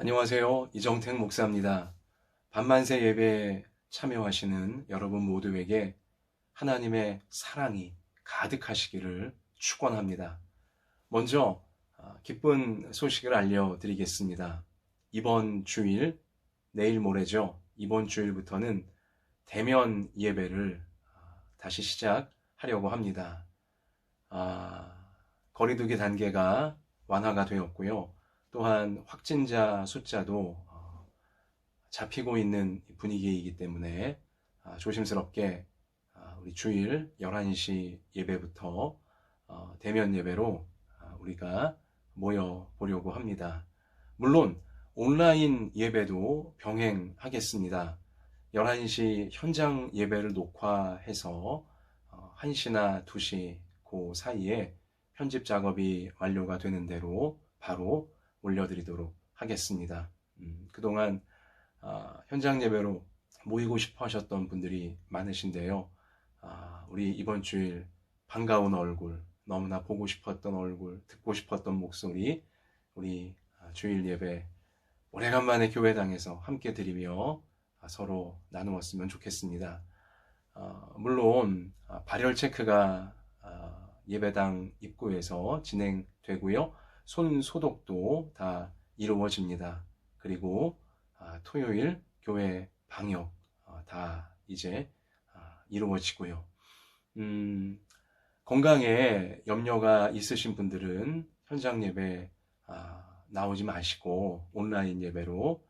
안녕하세요. 이정택 목사입니다. 밤만세 예배에 참여하시는 여러분 모두에게 하나님의 사랑이 가득하시기를 축원합니다. 먼저 기쁜 소식을 알려드리겠습니다. 이번 주일, 내일 모레죠. 이번 주일부터는 대면 예배를 다시 시작하려고 합니다. 거리두기 단계가 완화가 되었고요. 또한 확진자 숫자도 잡히고 있는 분위기이기 때문에 조심스럽게 우리 주일 11시 예배부터 대면 예배로 우리가 모여 보려고 합니다. 물론 온라인 예배도 병행하겠습니다. 11시 현장 예배를 녹화해서 1시나 2시 그 사이에 편집 작업이 완료가 되는 대로 바로 올려드리도록 하겠습니다. 그동안 현장 예배로 모이고 싶어 하셨던 분들이 많으신데요. 우리 이번 주일 반가운 얼굴, 너무나 보고 싶었던 얼굴, 듣고 싶었던 목소리, 우리 주일 예배 오래간만에 교회당에서 함께 드리며 서로 나누었으면 좋겠습니다. 물론 발열 체크가 예배당 입구에서 진행되고요. 손 소독도 다 이루어집니다. 그리고 토요일 교회 방역 다 이제 이루어지고요. 건강에 염려가 있으신 분들은 현장 예배 나오지 마시고 온라인 예배로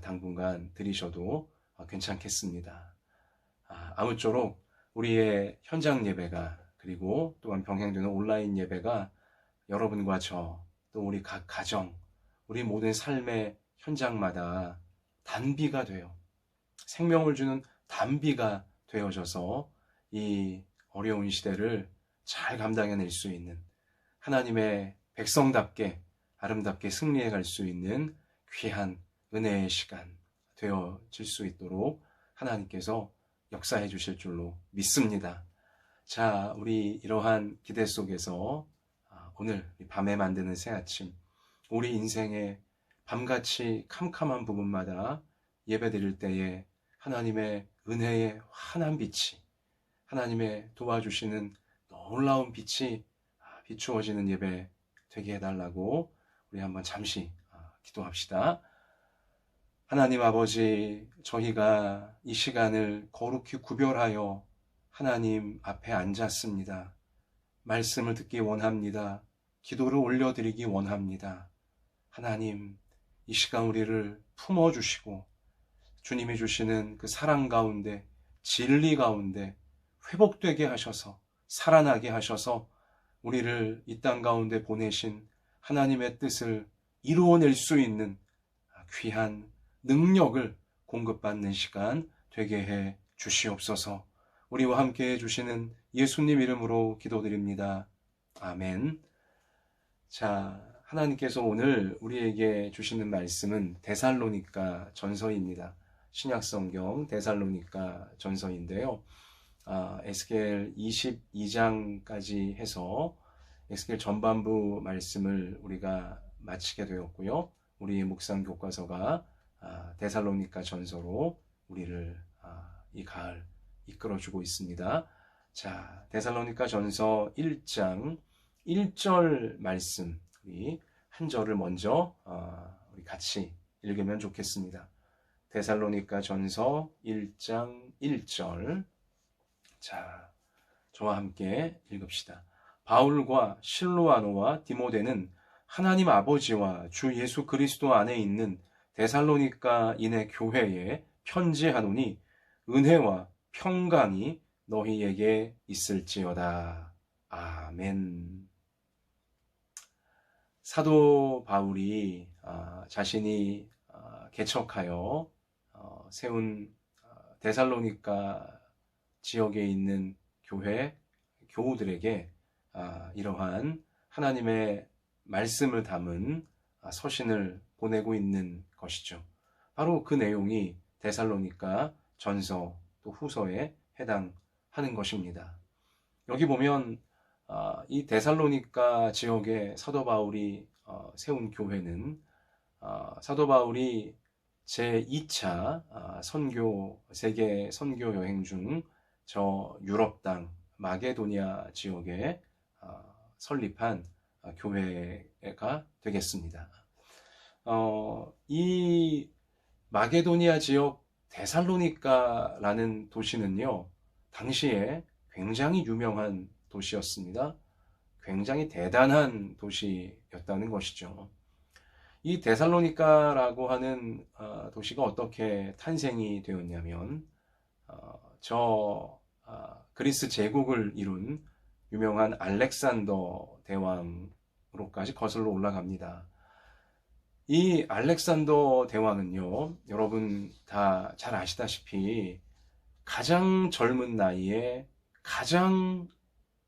당분간 드리셔도 괜찮겠습니다. 아무쪼록 우리의 현장 예배가 그리고 또한 병행되는 온라인 예배가 여러분과 저 또 우리 각 가정 우리 모든 삶의 현장마다 단비가 되어 생명을 주는 단비가 되어져서 이 어려운 시대를 잘 감당해낼 수 있는 하나님의 백성답게 아름답게 승리해 갈 수 있는 귀한 은혜의 시간 되어질 수 있도록 하나님께서 역사해 주실 줄로 믿습니다. 자, 우리 이러한 기대 속에서 오늘 밤에 만드는 새 아침, 우리 인생의 밤같이 캄캄한 부분마다 예배 드릴 때에 하나님의 은혜의 환한 빛이, 하나님의 도와주시는 놀라운 빛이 비추어지는 예배 되게 해달라고 우리 한번 잠시 기도합시다. 하나님 아버지, 저희가 이 시간을 거룩히 구별하여 하나님 앞에 앉았습니다. 말씀을 듣기 원합니다. 기도를 올려드리기 원합니다. 하나님, 이 시간 우리를 품어주시고 주님이 주시는 그 사랑 가운데, 진리 가운데 회복되게 하셔서 살아나게 하셔서 우리를 이 땅 가운데 보내신 하나님의 뜻을 이루어낼 수 있는 귀한 능력을 공급받는 시간 되게 해 주시옵소서. 우리와 함께 해주시는 예수님 이름으로 기도드립니다. 아멘. 자, 하나님께서 오늘 우리에게 주시는 말씀은 데살로니가 전서입니다. 신약성경 데살로니가 전서인데요. 에스겔 22장까지 해서 에스겔 전반부 말씀을 우리가 마치게 되었고요. 우리 묵상 교과서가 데살로니가 전서로 우리를 이 가을 이끌어주고 있습니다. 자, 데살로니가 전서 1장 1절 말씀, 우리 한 절을 먼저 우리 같이 읽으면 좋겠습니다. 데살로니가 전서 1장 1절. 자, 저와 함께 읽읍시다. 바울과 실로아노와 디모데는 하나님 아버지와 주 예수 그리스도 안에 있는 데살로니가인의 교회에 편지하노니 은혜와 평강이 너희에게 있을지어다. 아멘. 사도 바울이 자신이 개척하여 세운 데살로니가 지역에 있는 교회 교우들에게 이러한 하나님의 말씀을 담은 서신을 보내고 있는 것이죠. 바로 그 내용이 데살로니가 전서 또 후서에 해당하는 것입니다. 여기 보면 이 데살로니가 지역에 사도 바울이 세운 교회는 사도 바울이 제2차 세계 선교 여행 중 저 유럽 땅 마게도니아 지역에 설립한 교회가 되겠습니다. 이 마게도니아 지역 데살로니카라는 도시는요, 당시에 굉장히 유명한 도시였습니다. 굉장히 대단한 도시였다는 것이죠. 이 데살로니카라고 하는 도시가 어떻게 탄생이 되었냐면, 그리스 제국을 이룬 유명한 알렉산더 대왕으로까지 거슬러 올라갑니다. 이 알렉산더 대왕은요, 여러분 다 잘 아시다시피 가장 젊은 나이에 가장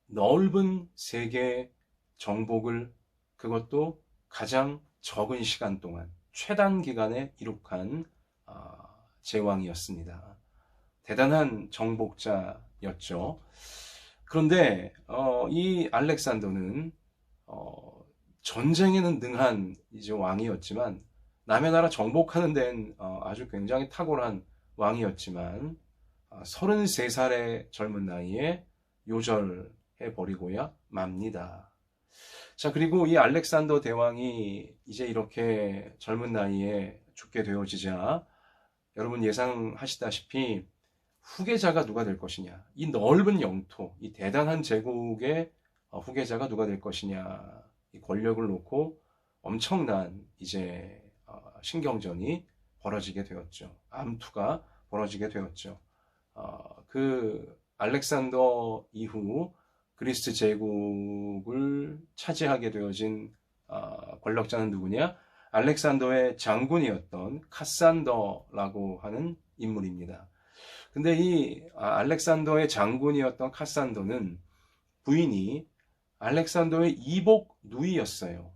넓은 세계 정복을, 그것도 가장 적은 시간 동안 최단 기간에 이룩한 제왕이었습니다. 대단한 정복자였죠. 그런데 이 알렉산더는 전쟁에는 능한 이제 왕이었지만, 남의 나라 정복하는 데는 아주 굉장히 탁월한 왕이었지만, 33살의 젊은 나이에 요절해 버리고야 맙니다. 자, 그리고 이 알렉산더 대왕이 이제 이렇게 젊은 나이에 죽게 되어지자, 여러분 예상하시다시피 후계자가 누가 될 것이냐, 이 넓은 영토, 이 대단한 제국의 후계자가 누가 될 것이냐, 이 권력을 놓고 엄청난 이제 신경전이 벌어지게 되었죠. 암투가 벌어지게 되었죠. 그 알렉산더 이후 그리스 제국을 차지하게 되어진 권력자는 누구냐? 알렉산더의 장군이었던 카산더라고 하는 인물입니다. 근데 이 알렉산더의 장군이었던 카산더는 부인이 알렉산더의 이복 누이였어요.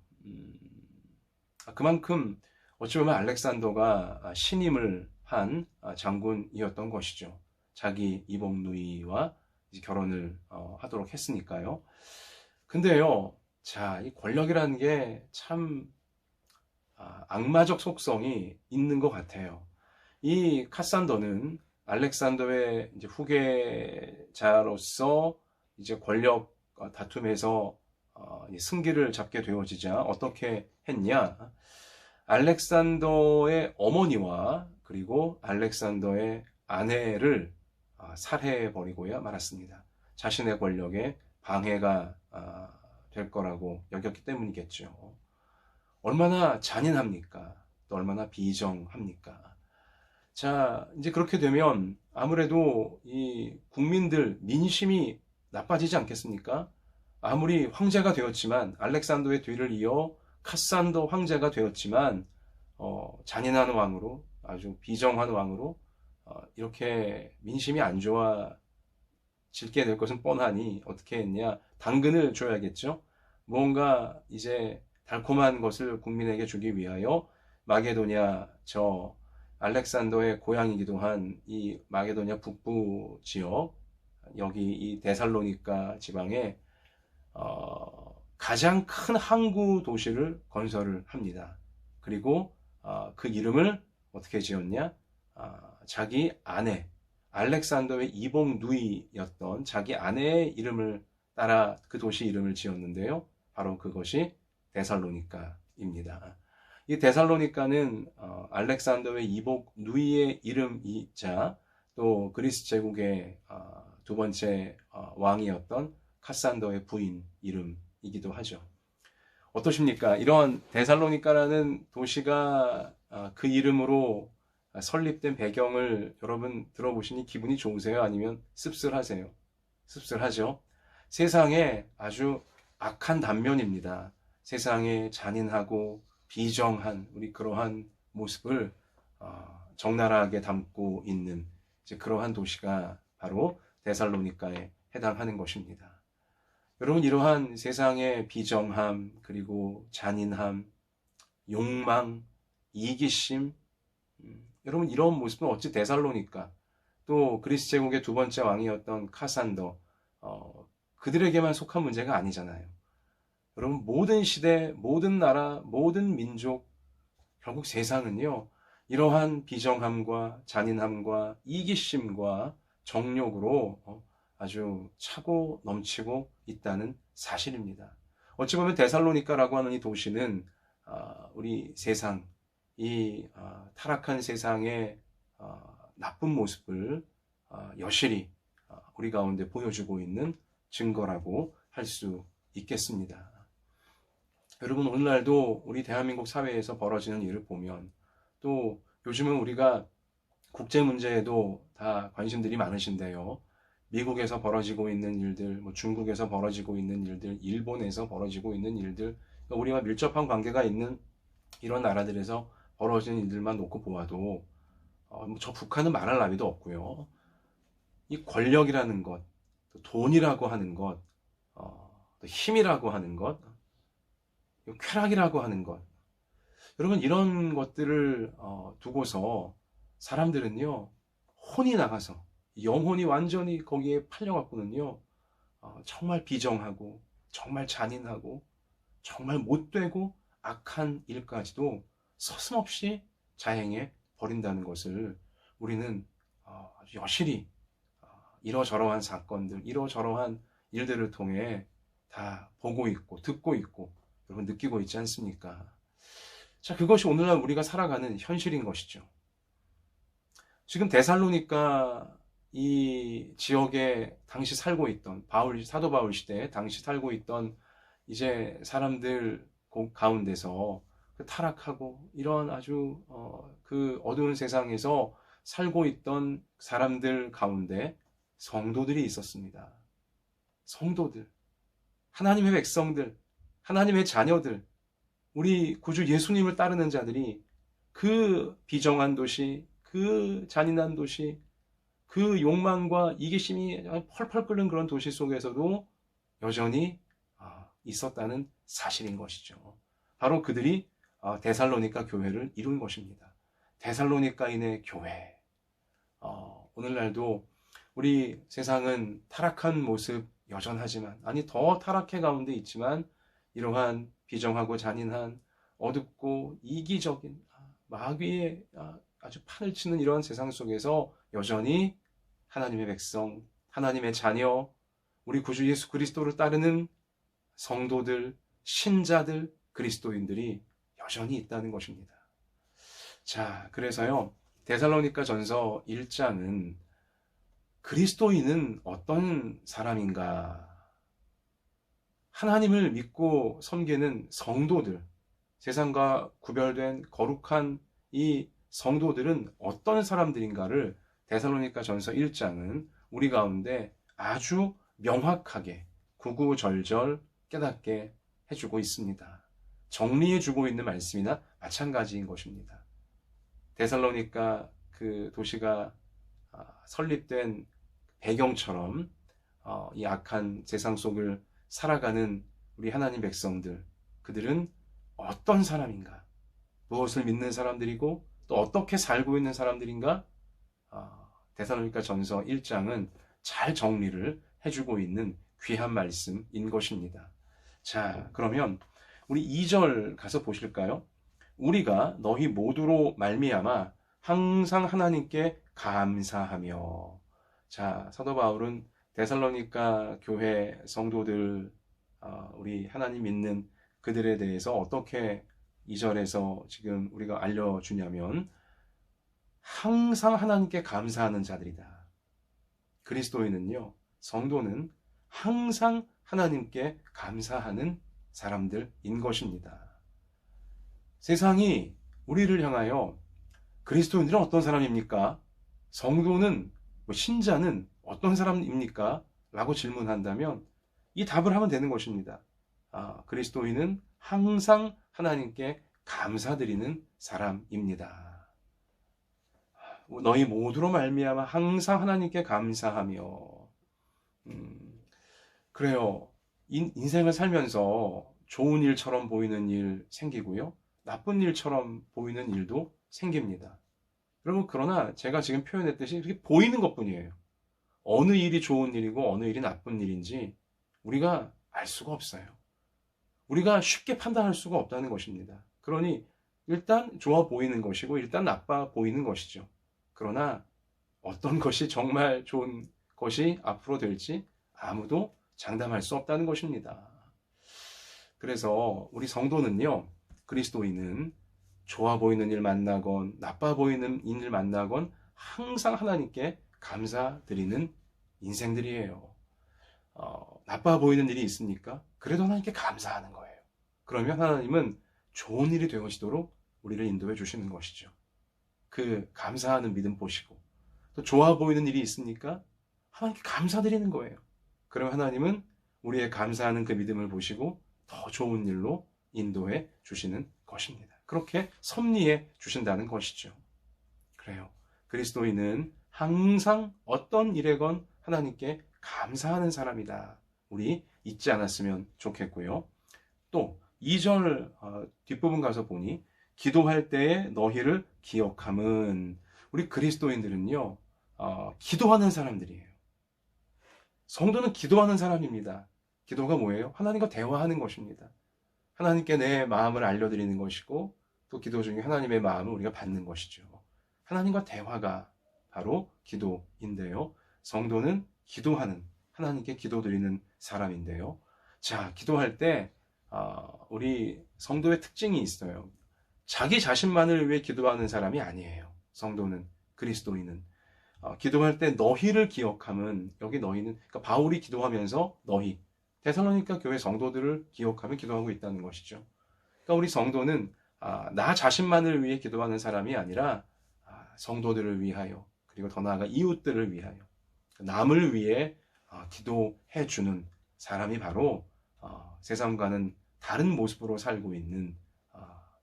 그만큼 어찌 보면 알렉산더가 신임을 한 장군이었던 것이죠. 자기 이복 누이와 결혼을 하도록 했으니까요. 근데요, 자, 이 권력이라는 게 참 악마적 속성이 있는 것 같아요. 이 카산더는 알렉산더의 이제 후계자로서 이제 권력 다툼에서 승기를 잡게 되어지자 어떻게 했냐? 알렉산더의 어머니와 그리고 알렉산더의 아내를 살해해 버리고야 말았습니다. 자신의 권력에 방해가 될 거라고 여겼기 때문이겠죠. 얼마나 잔인합니까? 또 얼마나 비정합니까? 자, 이제 그렇게 되면 아무래도 이 국민들 민심이 나빠지지 않겠습니까? 아무리 황제가 되었지만, 알렉산더의 뒤를 이어 카산더 황제가 되었지만 잔인한 왕으로, 아주 비정한 왕으로 이렇게 민심이 안 좋아질게 될 것은 뻔하니 어떻게 했냐? 당근을 줘야겠죠. 뭔가 이제 달콤한 것을 국민에게 주기 위하여 마게도냐, 저 알렉산더의 고향이기도 한 이 마게도냐 북부 지역, 여기 이 데살로니카 지방에 가장 큰 항구 도시를 건설을 합니다. 그리고 그 이름을 어떻게 지었냐? 자기 아내, 알렉산더의 이복 누이였던 자기 아내의 이름을 따라 그 도시 이름을 지었는데요. 바로 그것이 데살로니카입니다. 이 데살로니카는 알렉산더의 이복 누이의 이름이자 또 그리스 제국의 두 번째 왕이었던 카산더의 부인 이름이기도 하죠. 어떠십니까? 이런 데살로니카라는 도시가 그 이름으로 설립된 배경을 여러분 들어보시니 기분이 좋으세요? 아니면 씁쓸하세요? 씁쓸하죠? 세상에 아주 악한 단면입니다. 세상에 잔인하고 비정한 우리 그러한 모습을 적나라하게 담고 있는 이제 그러한 도시가 바로 데살로니카에 해당하는 것입니다. 여러분, 이러한 세상의 비정함, 그리고 잔인함, 욕망, 이기심, 여러분 이런 모습은 어찌 데살로니카, 또 그리스 제국의 두 번째 왕이었던 카산더, 그들에게만 속한 문제가 아니잖아요. 여러분, 모든 시대, 모든 나라, 모든 민족, 결국 세상은요, 이러한 비정함과 잔인함과 이기심과 정욕으로 아주 차고 넘치고 있다는 사실입니다. 어찌 보면 데살로니가라고 하는 이 도시는 우리 세상, 이 타락한 세상의 나쁜 모습을 여실히 우리 가운데 보여주고 있는 증거라고 할 수 있겠습니다. 여러분, 오늘날도 우리 대한민국 사회에서 벌어지는 일을 보면, 또 요즘은 우리가 국제 문제에도 다 관심들이 많으신데요. 미국에서 벌어지고 있는 일들, 중국에서 벌어지고 있는 일들, 일본에서 벌어지고 있는 일들, 그러니까 우리와 밀접한 관계가 있는 이런 나라들에서 벌어지는 일들만 놓고 보아도 저 북한은 말할 나위도 없고요. 이 권력이라는 것, 또 돈이라고 하는 것, 또 힘이라고 하는 것, 쾌락이라고 하는 것, 여러분, 이런 것들을 두고서 사람들은요, 혼이 나가서 영혼이 완전히 거기에 팔려갖고는요, 정말 비정하고 정말 잔인하고 정말 못되고 악한 일까지도 서슴없이 자행해 버린다는 것을 우리는 아주 여실히 이러저러한 사건들, 이러저러한 일들을 통해 다 보고 있고 듣고 있고 여러분 느끼고 있지 않습니까? 자, 그것이 오늘날 우리가 살아가는 현실인 것이죠. 지금 데살로니가 이 지역에 당시 살고 있던 사도 바울 시대에 당시 살고 있던 이제 사람들 가운데서 그 타락하고 이런 아주 그 어두운 세상에서 살고 있던 사람들 가운데 성도들이 있었습니다. 성도들, 하나님의 백성들, 하나님의 자녀들, 우리 구주 예수님을 따르는 자들이 그 비정한 도시, 그 잔인한 도시, 그 욕망과 이기심이 펄펄 끓는 그런 도시 속에서도 여전히 있었다는 사실인 것이죠. 바로 그들이 데살로니가 교회를 이룬 것입니다. 데살로니가인의 교회. 오늘날도 우리 세상은 타락한 모습 여전하지만, 아니 더 타락해 가운데 있지만, 이러한 비정하고 잔인한 어둡고 이기적인 마귀의 아주 판을 치는 이러한 세상 속에서 여전히 하나님의 백성, 하나님의 자녀, 우리 구주 예수 그리스도를 따르는 성도들, 신자들, 그리스도인들이 여전히 있다는 것입니다. 자, 그래서요, 데살로니가 전서 1장은 그리스도인은 어떤 사람인가? 하나님을 믿고 섬기는 성도들, 세상과 구별된 거룩한 이 성도들은 어떤 사람들인가를 데살로니가 전서 1장은 우리 가운데 아주 명확하게 구구절절 깨닫게 해주고 있습니다. 정리해주고 있는 말씀이나 마찬가지인 것입니다. 데살로니가 그 도시가 설립된 배경처럼 이 악한 세상 속을 살아가는 우리 하나님 백성들, 그들은 어떤 사람인가? 무엇을 믿는 사람들이고 또 어떻게 살고 있는 사람들인가? 데살로니가 전서 1장은 잘 정리를 해주고 있는 귀한 말씀인 것입니다. 자, 그러면 우리 2절 가서 보실까요? 우리가 너희 모두로 말미암아 항상 하나님께 감사하며. 자, 사도 바울은 데살로니가 교회 성도들, 우리 하나님 믿는 그들에 대해서 어떻게 2절에서 지금 우리가 알려주냐면, 항상 하나님께 감사하는 자들이다. 그리스도인은요, 성도는 항상 하나님께 감사하는 사람들인 것입니다. 세상이 우리를 향하여 그리스도인들은 어떤 사람입니까? 성도는, 신자는 어떤 사람입니까? 라고 질문한다면 이 답을 하면 되는 것입니다. 그리스도인은 항상 하나님께 감사드리는 사람입니다. 너희 모두로 말미암아 항상 하나님께 감사하며. 그래요. 인생을 살면서 좋은 일처럼 보이는 일 생기고요, 나쁜 일처럼 보이는 일도 생깁니다. 여러분, 그러나 제가 지금 표현했듯이 이렇게 보이는 것뿐이에요. 어느 일이 좋은 일이고 어느 일이 나쁜 일인지 우리가 알 수가 없어요. 우리가 쉽게 판단할 수가 없다는 것입니다. 그러니 일단 좋아 보이는 것이고 일단 나빠 보이는 것이죠. 그러나 어떤 것이 정말 좋은 것이 앞으로 될지 아무도 장담할 수 없다는 것입니다. 그래서 우리 성도는요, 그리스도인은 좋아 보이는 일 만나건 나빠 보이는 일 만나건 항상 하나님께 감사드리는 인생들이에요. 나빠 보이는 일이 있으니까 그래도 하나님께 감사하는 거예요. 그러면 하나님은 좋은 일이 되어지도록 우리를 인도해 주시는 것이죠. 그 감사하는 믿음 보시고 또 좋아 보이는 일이 있으니까 하나님께 감사드리는 거예요. 그러면 하나님은 우리의 감사하는 그 믿음을 보시고 더 좋은 일로 인도해 주시는 것입니다. 그렇게 섭리해 주신다는 것이죠. 그래요. 그리스도인은 항상 어떤 일에건 하나님께 감사하는 사람이다. 우리 잊지 않았으면 좋겠고요. 또 2절 뒷부분 가서 보니 기도할 때에 너희를 기억함은 우리 그리스도인들은요. 기도하는 사람들이에요. 성도는 기도하는 사람입니다. 기도가 뭐예요? 하나님과 대화하는 것입니다. 하나님께 내 마음을 알려드리는 것이고 또 기도 중에 하나님의 마음을 우리가 받는 것이죠. 하나님과 대화가 바로 기도인데요. 성도는 기도하는, 하나님께 기도드리는 사람인데요. 자, 기도할 때 우리 성도의 특징이 있어요. 자기 자신만을 위해 기도하는 사람이 아니에요. 성도는, 그리스도인은. 기도할 때 너희를 기억함은, 여기 너희는, 그러니까 바울이 기도하면서 너희, 데살로니가 교회 성도들을 기억하며 기도하고 있다는 것이죠. 그러니까 우리 성도는 나 자신만을 위해 기도하는 사람이 아니라 성도들을 위하여, 그리고 더 나아가 이웃들을 위하여, 남을 위해 기도해 주는 사람이 바로 세상과는 다른 모습으로 살고 있는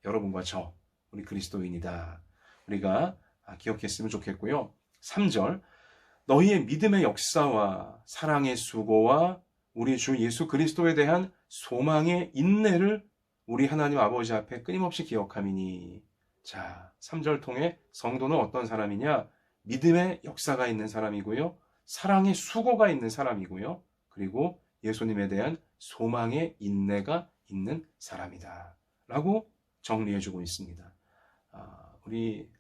여러분과 저, 우리 그리스도인이다. 우리가 기억했으면 좋겠고요. 3절, 너희의 믿음의 역사와 사랑의 수고와 우리 주 예수 그리스도에 대한 소망의 인내를 우리 하나님 아버지 앞에 끊임없이 기억함이니. 자, 3절 통해 성도는 어떤 사람이냐? 믿음의 역사가 있는 사람이고요. 사랑의 수고가 있는 사람이고요. 그리고 예수님에 대한 소망의 인내가 있는 사람이다. 라고 정리해주고 있습니다. 우리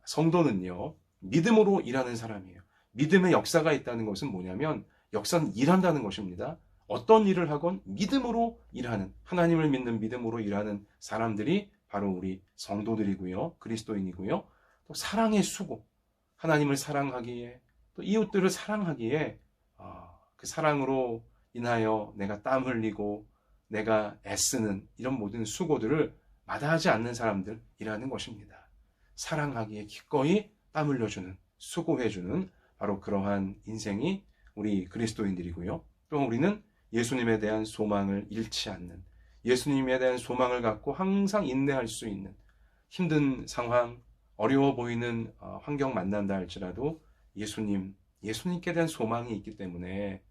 성도는요, 믿음으로 일하는 사람이에요. 믿음의 역사가 있다는 것은 뭐냐면, 역사는 일한다는 것입니다. 어떤 일을 하건 믿음으로 일하는, 하나님을 믿는 믿음으로 일하는 사람들이 바로 우리 성도들이고요. 그리스도인이고요. 또 사랑의 수고, 하나님을 사랑하기에, 또 이웃들을 사랑하기에 그 사랑으로 인하여 내가 땀 흘리고 내가 애쓰는 이런 모든 수고들을 마다하지 않는 사람들이라는 것입니다. 사랑하기에 기꺼이 땀 흘려주는, 수고해주는 바로 그러한 인생이 우리 그리스도인들이고요. 또 우리는 예수님에 대한 소망을 잃지 않는, 예수님에 대한 소망을 갖고 항상 인내할 수 있는, 힘든 상황, 어려워 보이는 환경 만난다 할지라도 예수님께 대한 소망이 있기 때문에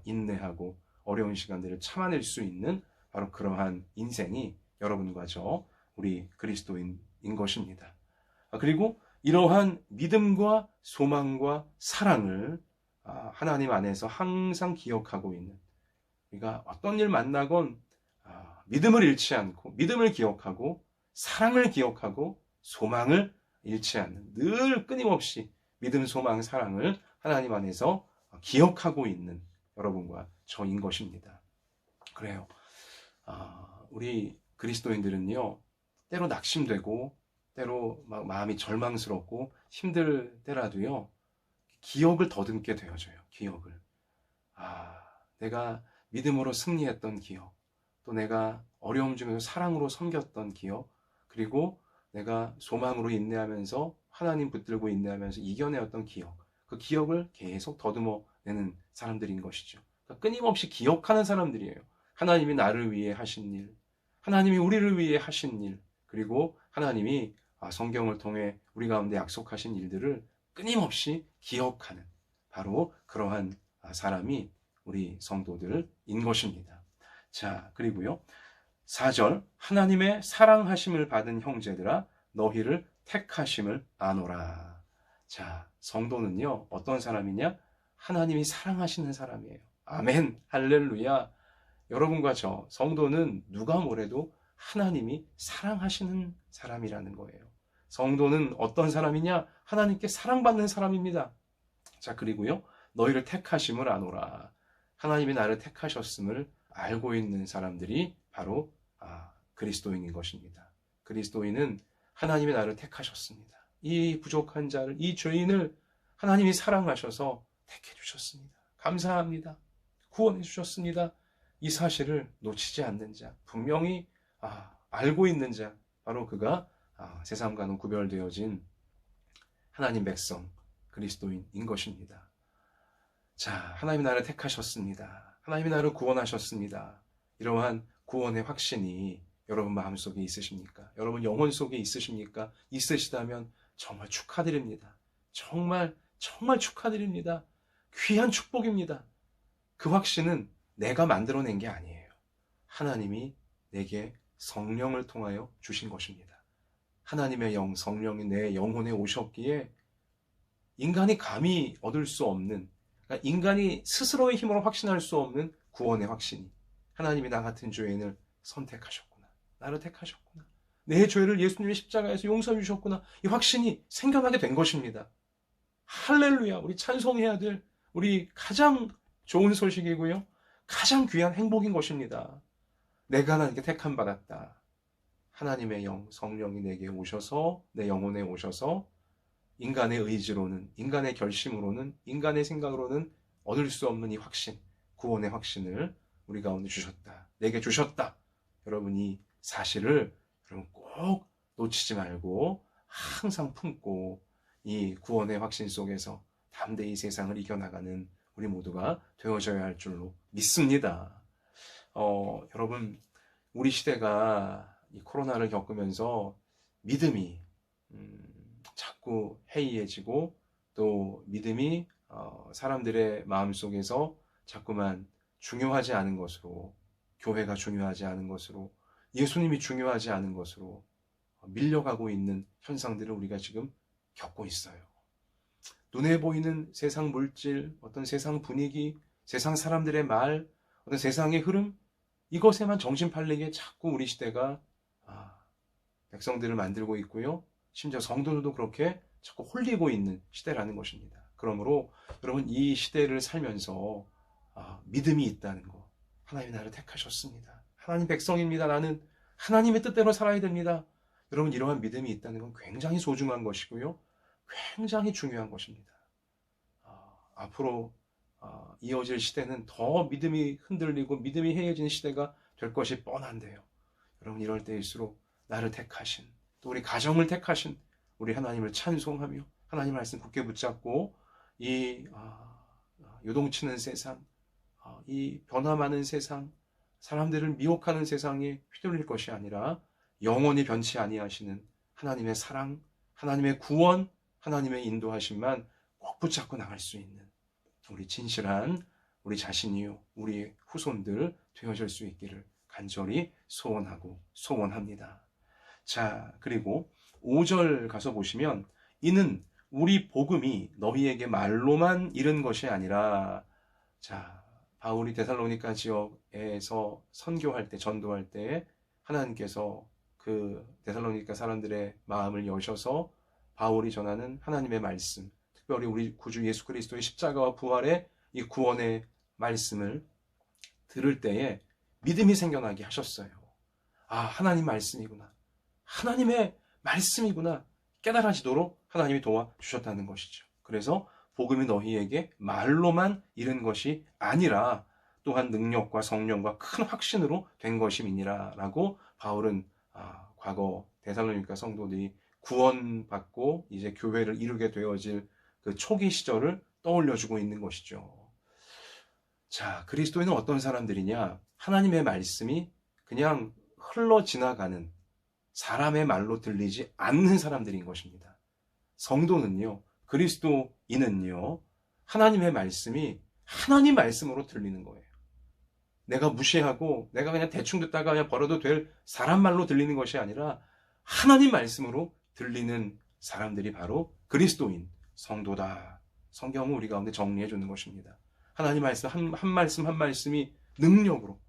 인내하고 어려운 시간들을 참아낼 수 있는 바로 그러한 인생이 여러분과 저, 우리 그리스도인인 것입니다. 그리고 이러한 믿음과 소망과 사랑을 하나님 안에서 항상 기억하고 있는, 우리가 어떤 일 만나건 믿음을 잃지 않고, 믿음을 기억하고, 사랑을 기억하고, 소망을 잃지 않는, 늘 끊임없이 믿음, 소망, 사랑을 하나님 안에서 기억하고 있는 여러분과 저인 것입니다. 그래요. 우리 그리스도인들은요, 때로 낙심되고, 때로 막 마음이 절망스럽고 힘들 때라도요, 기억을 더듬게 되어져요. 기억을. 내가 믿음으로 승리했던 기억, 또 내가 어려움 중에서 사랑으로 섬겼던 기억, 그리고 내가 소망으로 인내하면서 하나님 붙들고 인내하면서 이겨내었던 기억, 그 기억을 계속 더듬어내는 사람들인 것이죠. 그러니까 끊임없이 기억하는 사람들이에요. 하나님이 나를 위해 하신 일, 하나님이 우리를 위해 하신 일, 그리고 하나님이 성경을 통해 우리 가운데 약속하신 일들을 끊임없이 기억하는 바로 그러한 사람이 우리 성도들인 것입니다. 자, 그리고요. 4절, 하나님의 사랑하심을 받은 형제들아 너희를 택하심을 아노라. 자, 성도는요, 어떤 사람이냐? 하나님이 사랑하시는 사람이에요. 아멘, 할렐루야. 여러분과 저, 성도는 누가 뭐래도 하나님이 사랑하시는 사람이라는 거예요. 성도는 어떤 사람이냐? 하나님께 사랑받는 사람입니다. 자, 그리고요. 너희를 택하심을 아노라. 하나님이 나를 택하셨음을 알고 있는 사람들이 바로 그리스도인인 것입니다. 그리스도인은 하나님이 나를 택하셨습니다. 이 부족한 자를, 이 죄인을 하나님이 사랑하셔서 택해 주셨습니다. 감사합니다. 구원해 주셨습니다. 이 사실을 놓치지 않는 자, 분명히 알고 있는 자, 바로 그가 세상과는 구별되어진 하나님 백성, 그리스도인인 것입니다. 자, 하나님이 나를 택하셨습니다. 하나님이 나를 구원하셨습니다. 이러한 구원의 확신이 여러분 마음속에 있으십니까? 여러분 영혼 속에 있으십니까? 있으시다면 정말 축하드립니다. 정말 축하드립니다. 귀한 축복입니다. 그 확신은 내가 만들어낸 게 아니에요. 하나님이 내게 성령을 통하여 주신 것입니다. 하나님의 영, 성령이 내 영혼에 오셨기에 인간이 감히 얻을 수 없는, 그러니까 인간이 스스로의 힘으로 확신할 수 없는 구원의 확신이, 하나님이 나 같은 죄인을 선택하셨구나. 나를 택하셨구나. 내 죄를 예수님의 십자가에서 용서해 주셨구나. 이 확신이 생겨나게 된 것입니다. 할렐루야. 우리 찬송해야 될 우리 가장 좋은 소식이고요. 가장 귀한 행복인 것입니다. 내가 하나님께 택함 받았다. 하나님의 영, 성령이 내게 오셔서, 내 영혼에 오셔서 인간의 의지로는, 인간의 결심으로는, 인간의 생각으로는 얻을 수 없는 이 확신, 구원의 확신을 우리 가운데 주셨다. 내게 주셨다. 여러분 이 사실을 여러분 꼭 놓치지 말고 항상 품고 이 구원의 확신 속에서 담대히 세상을 이겨나가는 우리 모두가 되어져야 할 줄로 믿습니다. 여러분 우리 시대가 이 코로나를 겪으면서 믿음이 자꾸 해이해지고 또 믿음이 사람들의 마음속에서 자꾸만 중요하지 않은 것으로, 교회가 중요하지 않은 것으로, 예수님이 중요하지 않은 것으로 밀려가고 있는 현상들을 우리가 지금 겪고 있어요. 눈에 보이는 세상 물질, 어떤 세상 분위기, 세상 사람들의 말, 어떤 세상의 흐름, 이것에만 정신 팔리게 자꾸 우리 시대가 백성들을 만들고 있고요. 심지어 성도들도 그렇게 자꾸 홀리고 있는 시대라는 것입니다. 그러므로 여러분 이 시대를 살면서 믿음이 있다는 것, 하나님이 나를 택하셨습니다. 하나님 백성입니다. 나는 하나님의 뜻대로 살아야 됩니다. 여러분 이러한 믿음이 있다는 건 굉장히 소중한 것이고요. 굉장히 중요한 것입니다. 앞으로 이어질 시대는 더 믿음이 흔들리고 믿음이 해이해지는 시대가 될 것이 뻔한데요. 여러분 이럴 때일수록 나를 택하신, 또 우리 가정을 택하신 우리 하나님을 찬송하며 하나님 말씀 굳게 붙잡고 이 요동치는 세상, 이 변화 많은 세상, 사람들을 미혹하는 세상에 휘둘릴 것이 아니라 영원히 변치 아니하시는 하나님의 사랑, 하나님의 구원, 하나님의 인도하심만 꼭 붙잡고 나갈 수 있는 우리 진실한 우리 자신이요 우리 후손들 되어질 수 있기를 간절히 소원하고 소원합니다. 자, 그리고 5절 가서 보시면 이는 우리 복음이 너희에게 말로만 이른 것이 아니라, 자, 바울이 데살로니가 지역에서 선교할 때, 전도할 때 하나님께서 그 데살로니가 사람들의 마음을 여셔서 바울이 전하는 하나님의 말씀, 특별히 우리 구주 예수 그리스도의 십자가와 부활의 이 구원의 말씀을 들을 때에 믿음이 생겨나게 하셨어요. 하나님 말씀이구나. 하나님의 말씀이구나. 깨달아지도록 하나님이 도와주셨다는 것이죠. 그래서 복음이 너희에게 말로만 이른 것이 아니라 또한 능력과 성령과 큰 확신으로 된 것임이니라 라고 바울은 과거 데살로니가 성도들이 구원받고 이제 교회를 이루게 되어질 그 초기 시절을 떠올려주고 있는 것이죠. 자, 그리스도인은 어떤 사람들이냐? 하나님의 말씀이 그냥 흘러 지나가는 사람의 말로 들리지 않는 사람들인 것입니다. 성도는요, 그리스도인은요, 하나님의 말씀이 하나님 말씀으로 들리는 거예요. 내가 무시하고 내가 그냥 대충 듣다가 그냥 버려도 될 사람 말로 들리는 것이 아니라 하나님 말씀으로 들리는 사람들이 바로 그리스도인, 성도다. 성경은 우리 가운데 정리해 주는 것입니다. 하나님 말씀 한 말씀 한 말씀이 능력으로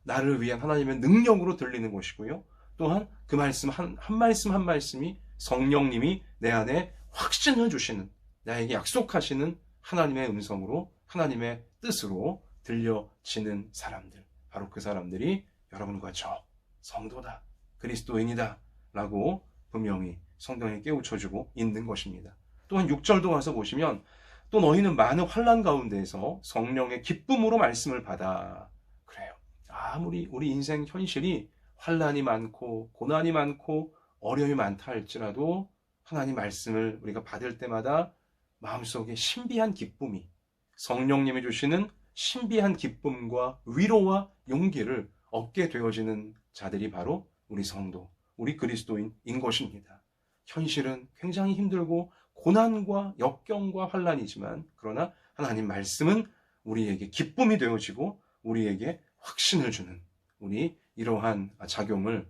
나를 위한 하나님의 능력으로 들리는 것이고요. 또한 그 말씀 한 말씀 한 말씀이 성령님이 내 안에 확신을 주시는, 나에게 약속하시는 하나님의 음성으로, 하나님의 뜻으로 들려지는 사람들, 바로 그 사람들이 여러분과 저 성도다, 그리스도인이다 라고 분명히 성경에 깨우쳐주고 있는 것입니다. 또한 6절도 가서 보시면 또 너희는 많은 환난 가운데에서 성령의 기쁨으로 말씀을 받아. 그래요. 아무리 우리 인생 현실이 환난이 많고 고난이 많고 어려움이 많다 할지라도 하나님 말씀을 우리가 받을 때마다 마음속에 신비한 기쁨이, 성령님이 주시는 신비한 기쁨과 위로와 용기를 얻게 되어지는 자들이 바로 우리 성도, 우리 그리스도인인 것입니다. 현실은 굉장히 힘들고 고난과 역경과 환난이지만, 그러나 하나님 말씀은 우리에게 기쁨이 되어지고 우리에게 확신을 주는, 우리 이러한 작용을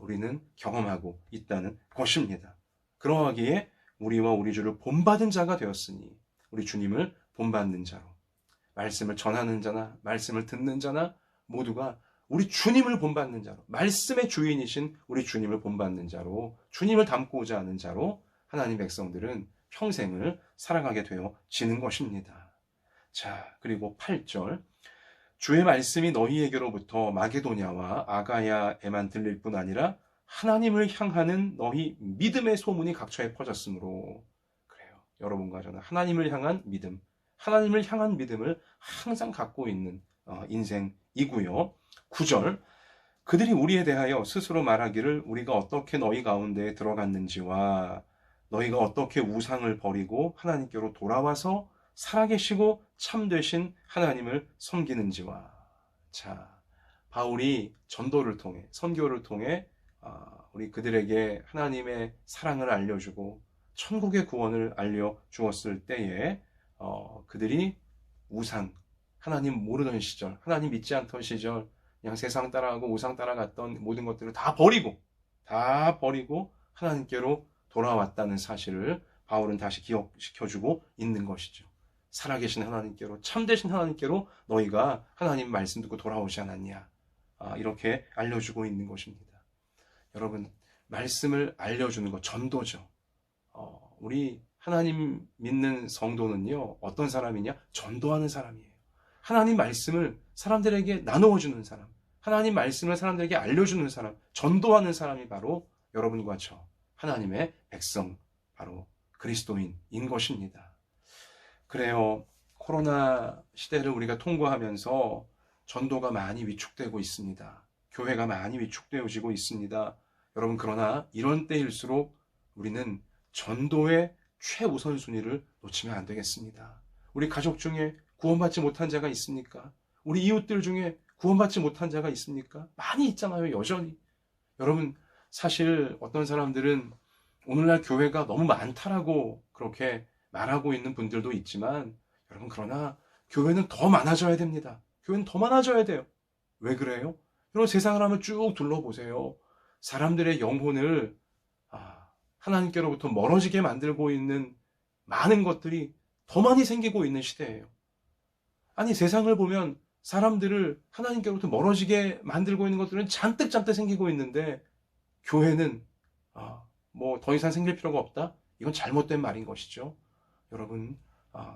우리는 경험하고 있다는 것입니다. 그러하기에 우리와 우리 주를 본받은 자가 되었으니, 우리 주님을 본받는 자로, 말씀을 전하는 자나 말씀을 듣는 자나 모두가 우리 주님을 본받는 자로, 말씀의 주인이신 우리 주님을 본받는 자로, 주님을 닮고자 하는 자로 하나님 백성들은 평생을 살아가게 되어지는 것입니다. 자, 그리고 8절, 주의 말씀이 너희에게로부터 마게도냐와 아가야에만 들릴 뿐 아니라 하나님을 향하는 너희 믿음의 소문이 각처에 퍼졌으므로. 그래요. 여러분과 저는 하나님을 향한 믿음, 하나님을 향한 믿음을 항상 갖고 있는 인생이고요. 9절, 그들이 우리에 대하여 스스로 말하기를 우리가 어떻게 너희 가운데에 들어갔는지와 너희가 어떻게 우상을 버리고 하나님께로 돌아와서 살아계시고 참되신 하나님을 섬기는지와. 자, 바울이 전도를 통해, 선교를 통해 우리 그들에게 하나님의 사랑을 알려주고 천국의 구원을 알려주었을 때에 그들이 우상, 하나님 모르던 시절, 하나님 믿지 않던 시절, 그냥 세상 따라가고 우상 따라갔던 모든 것들을 다 버리고 하나님께로 돌아왔다는 사실을 바울은 다시 기억시켜주고 있는 것이죠. 살아계신 하나님께로, 참되신 하나님께로 너희가 하나님 말씀 듣고 돌아오지 않았냐, 이렇게 알려주고 있는 것입니다. 여러분, 말씀을 알려주는 것, 전도죠. 우리 하나님 믿는 성도는요, 어떤 사람이냐? 전도하는 사람이에요. 하나님 말씀을 사람들에게 나누어주는 사람, 하나님 말씀을 사람들에게 알려주는 사람, 전도하는 사람이 바로 여러분과 저 하나님의 백성, 바로 그리스도인인 것입니다. 그래요. 코로나 시대를 우리가 통과하면서 전도가 많이 위축되고 있습니다. 교회가 많이 위축되어지고 있습니다. 여러분, 그러나 이런 때일수록 우리는 전도의 최우선순위를 놓치면 안 되겠습니다. 우리 가족 중에 구원받지 못한 자가 있습니까? 우리 이웃들 중에 구원받지 못한 자가 있습니까? 많이 있잖아요, 여전히. 여러분, 사실 어떤 사람들은 오늘날 교회가 너무 많다라고 그렇게 말하고 있는 분들도 있지만, 여러분, 그러나 교회는 더 많아져야 됩니다. 교회는 더 많아져야 돼요. 왜 그래요? 여러분, 세상을 한번 쭉 둘러보세요. 사람들의 영혼을 하나님께로부터 멀어지게 만들고 있는 많은 것들이 더 많이 생기고 있는 시대예요. 아니, 세상을 보면 사람들을 하나님께로부터 멀어지게 만들고 있는 것들은 잔뜩 생기고 있는데, 교회는 뭐 더 이상 생길 필요가 없다? 이건 잘못된 말인 것이죠. 여러분,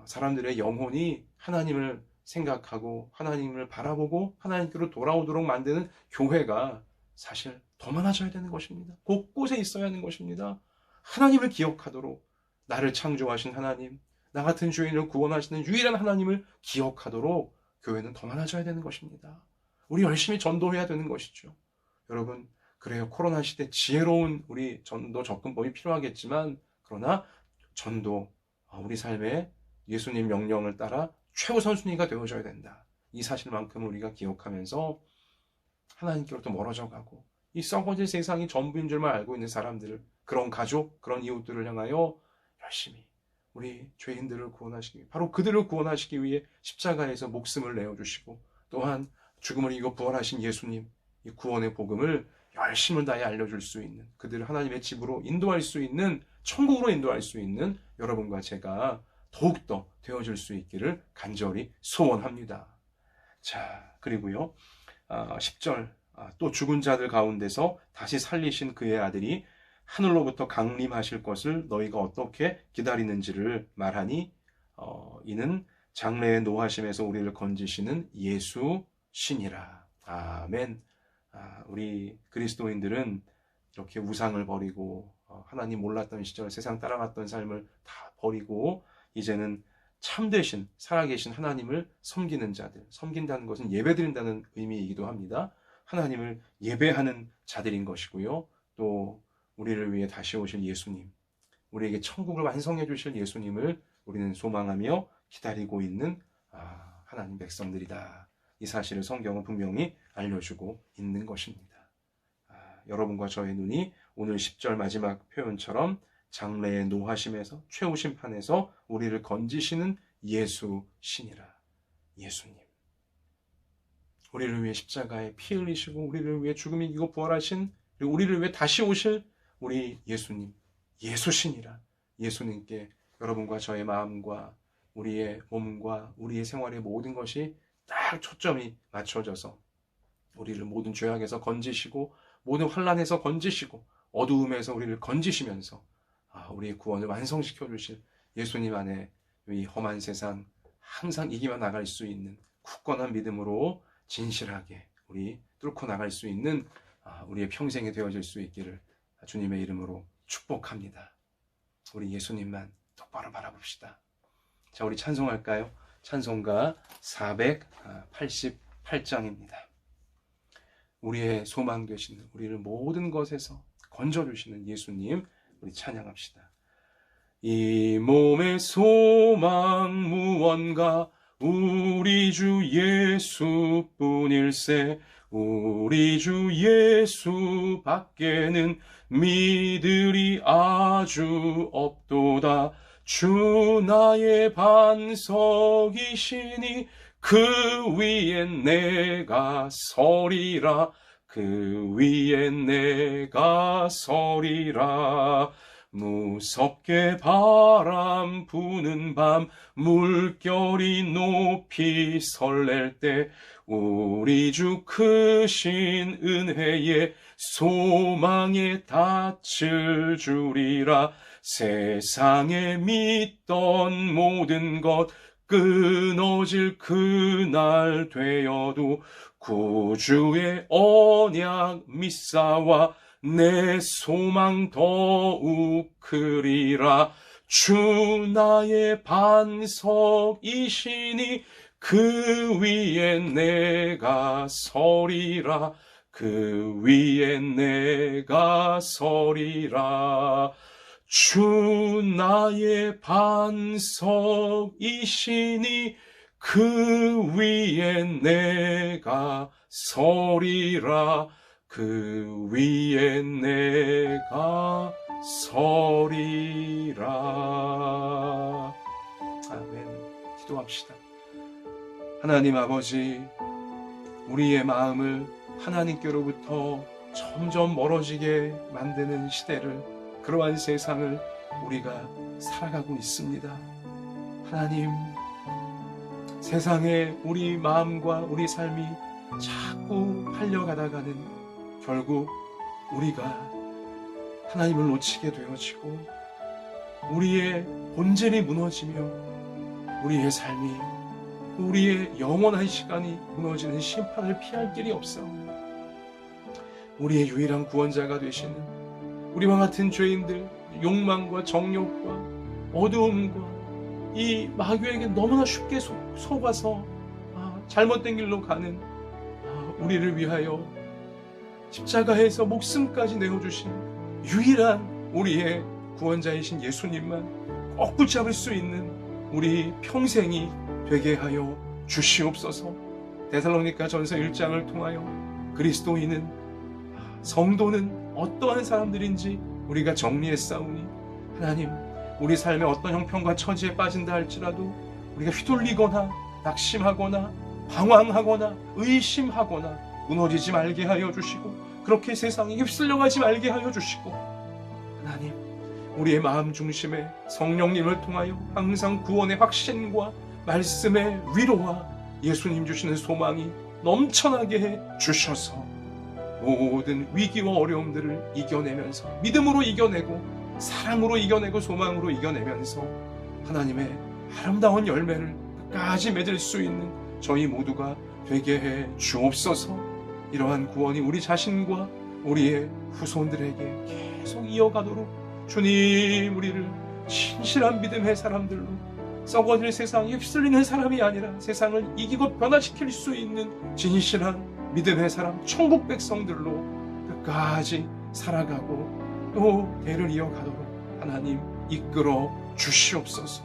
사람들의 영혼이 하나님을 생각하고 하나님을 바라보고 하나님께로 돌아오도록 만드는 교회가 사실 더 많아져야 되는 것입니다. 곳곳에 있어야 하는 것입니다. 하나님을 기억하도록, 나를 창조하신 하나님, 나 같은 죄인을 구원하시는 유일한 하나님을 기억하도록 교회는 더 많아져야 되는 것입니다. 우리 열심히 전도해야 되는 것이죠. 여러분, 그래요. 코로나 시대 지혜로운 우리 전도 접근법이 필요하겠지만, 그러나 전도, 우리 삶에 예수님 명령을 따라 최우선순위가 되어져야 된다. 이 사실만큼 우리가 기억하면서 하나님께로부터 멀어져 가고, 이 썩어질 세상이 전부인 줄만 알고 있는 사람들을, 그런 가족, 그런 이웃들을 향하여 열심히 우리 죄인들을 구원하시기, 바로 그들을 구원하시기 위해 십자가에서 목숨을 내어주시고, 또한 죽음을 이기고 부활하신 예수님, 이 구원의 복음을 열심을 다해 알려줄 수 있는, 그들을 하나님의 집으로 인도할 수 있는, 천국으로 인도할 수 있는 여러분과 제가 더욱더 되어줄 수 있기를 간절히 소원합니다. 자, 그리고요, 10절 또 죽은 자들 가운데서 다시 살리신 그의 아들이 하늘로부터 강림하실 것을 너희가 어떻게 기다리는지를 말하니 이는 장래의 노하심에서 우리를 건지시는 예수 신이라. 아멘. 우리 그리스도인들은 이렇게 우상을 버리고 하나님 몰랐던 시절 세상 따라갔던 삶을 다 버리고 이제는 참되신 살아계신 하나님을 섬기는 자들, 섬긴다는 것은 예배드린다는 의미이기도 합니다. 하나님을 예배하는 자들인 것이고요. 또 우리를 위해 다시 오실 예수님, 우리에게 천국을 완성해 주실 예수님을 우리는 소망하며 기다리고 있는 하나님 백성들이다. 이 사실을 성경은 분명히 알려주고 있는 것입니다. 여러분과 저의 눈이 오늘 10절 마지막 표현처럼 장래의 노하심에서 최후 심판에서 우리를 건지시는 예수 신이라. 예수님. 우리를 위해 십자가에 피 흘리시고 우리를 위해 죽음 이기고 부활하신 그리고 우리를 위해 다시 오실 우리 예수님. 예수 신이라. 예수님께 여러분과 저의 마음과 우리의 몸과 우리의 생활의 모든 것이 딱 초점이 맞춰져서 우리를 모든 죄악에서 건지시고 모든 환난에서 건지시고 어두움에서 우리를 건지시면서 우리의 구원을 완성시켜 주실 예수님 안에 이 험한 세상 항상 이기며 나갈 수 있는 굳건한 믿음으로 진실하게 우리 뚫고 나갈 수 있는 우리의 평생이 되어질 수 있기를 주님의 이름으로 축복합니다. 우리 예수님만 똑바로 바라봅시다. 자, 우리 찬송할까요? 찬송가 488장입니다. 우리의 소망 되시는 우리를 모든 것에서 건져주시는 예수님 우리 찬양합시다. 이 몸의 소망 무언가 우리 주 예수뿐일세. 우리 주 예수 밖에는 믿으리 아주 없도다. 주 나의 반석이시니 그 위엔 내가 서리라. 그 위엔 내가 서리라. 무섭게 바람 부는 밤 물결이 높이 설렐 때 우리 주 크신 은혜에 소망에 닻을 주리라. 세상에 믿던 모든 것 끊어질 그날 되어도 구주의 언약 믿사와 내 소망 더욱 크리라. 주 나의 반석이시니 그 위에 내가 서리라. 그 위에 내가 서리라. 주 나의 반석이시니 그 위에 내가 서리라. 그 위에 내가 서리라. 아멘. 기도합시다. 하나님 아버지, 우리의 마음을 하나님께로부터 점점 멀어지게 만드는 시대를, 그러한 세상을 우리가 살아가고 있습니다. 하나님, 세상에 우리 마음과 우리 삶이 자꾸 팔려가다가는 결국 우리가 하나님을 놓치게 되어지고 우리의 본질이 무너지며 우리의 삶이, 우리의 영원한 시간이 무너지는 심판을 피할 길이 없사옵니다. 우리의 유일한 구원자가 되시는 우리와 같은 죄인들, 욕망과 정욕과 어두움과 이 마귀에게 너무나 쉽게 속아서 잘못된 길로 가는 우리를 위하여 십자가에서 목숨까지 내어주신 유일한 우리의 구원자이신 예수님만 꼭 붙잡을 수 있는 우리 평생이 되게 하여 주시옵소서. 데살로니가 전서 1장을 통하여 그리스도인은, 성도는 어떠한 사람들인지 우리가 정리했사오니 하나님, 우리 삶의 어떤 형편과 처지에 빠진다 할지라도 우리가 휘둘리거나 낙심하거나 방황하거나 의심하거나 무너지지 말게 하여 주시고 그렇게 세상에 휩쓸려가지 말게 하여 주시고, 하나님, 우리의 마음 중심에 성령님을 통하여 항상 구원의 확신과 말씀의 위로와 예수님 주시는 소망이 넘쳐나게 해 주셔서 모든 위기와 어려움들을 이겨내면서 믿음으로 이겨내고 사랑으로 이겨내고 소망으로 이겨내면서 하나님의 아름다운 열매를 끝까지 맺을 수 있는 저희 모두가 되게 해 주옵소서. 이러한 구원이 우리 자신과 우리의 후손들에게 계속 이어가도록 주님 우리를 진실한 믿음의 사람들로 썩어질 세상에 휩쓸리는 사람이 아니라 세상을 이기고 변화시킬 수 있는 진실한 믿음의 사람, 천국 백성들로 끝까지 살아가고 또 대를 이어가도록 하나님 이끌어 주시옵소서.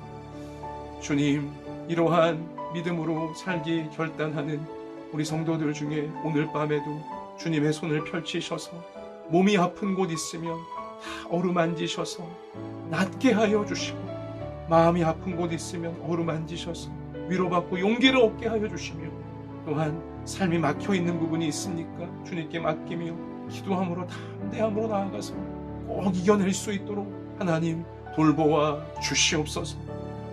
주님, 이러한 믿음으로 살기 결단하는 우리 성도들 중에 오늘 밤에도 주님의 손을 펼치셔서 몸이 아픈 곳 있으면 다 어루만지셔서 낫게 하여 주시고, 마음이 아픈 곳 있으면 어루만지셔서 위로받고 용기를 얻게 하여 주시며, 또한 삶이 막혀있는 부분이 있습니까? 주님께 맡기며 기도함으로 담대함으로 나아가서 꼭 이겨낼 수 있도록 하나님 돌보아 주시옵소서.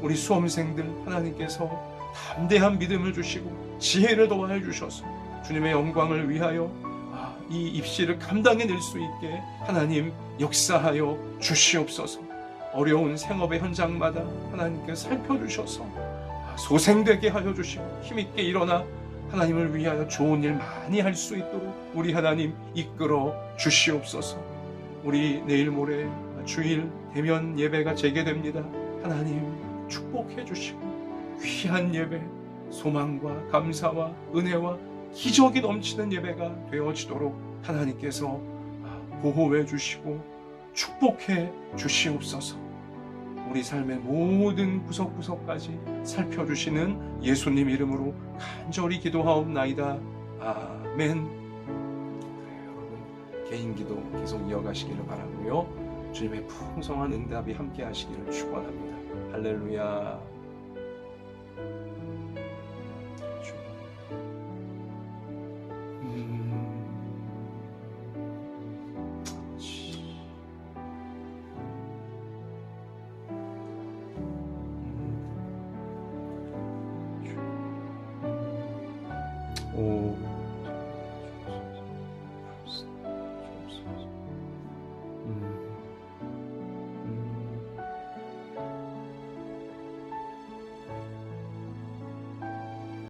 우리 수험생들 하나님께서 담대한 믿음을 주시고 지혜를 도와해 주셔서 주님의 영광을 위하여 이 입시를 감당해낼 수 있게 하나님 역사하여 주시옵소서. 어려운 생업의 현장마다 하나님께 살펴주셔서 소생되게 하여 주시고 힘있게 일어나 하나님을 위하여 좋은 일 많이 할 수 있도록 우리 하나님 이끌어 주시옵소서. 우리 내일 모레 주일 대면 예배가 재개됩니다. 하나님 축복해 주시고 귀한 예배, 소망과 감사와 은혜와 기적이 넘치는 예배가 되어지도록 하나님께서 보호해 주시고 축복해 주시옵소서. 우리 삶의 모든 구석구석까지 살펴주시는 예수님 이름으로 간절히 기도하옵나이다. 아멘. 여러분 개인 기도 계속 이어가시기를 바라고요. 주님의 풍성한 응답이 함께 하시기를 축원합니다. 할렐루야.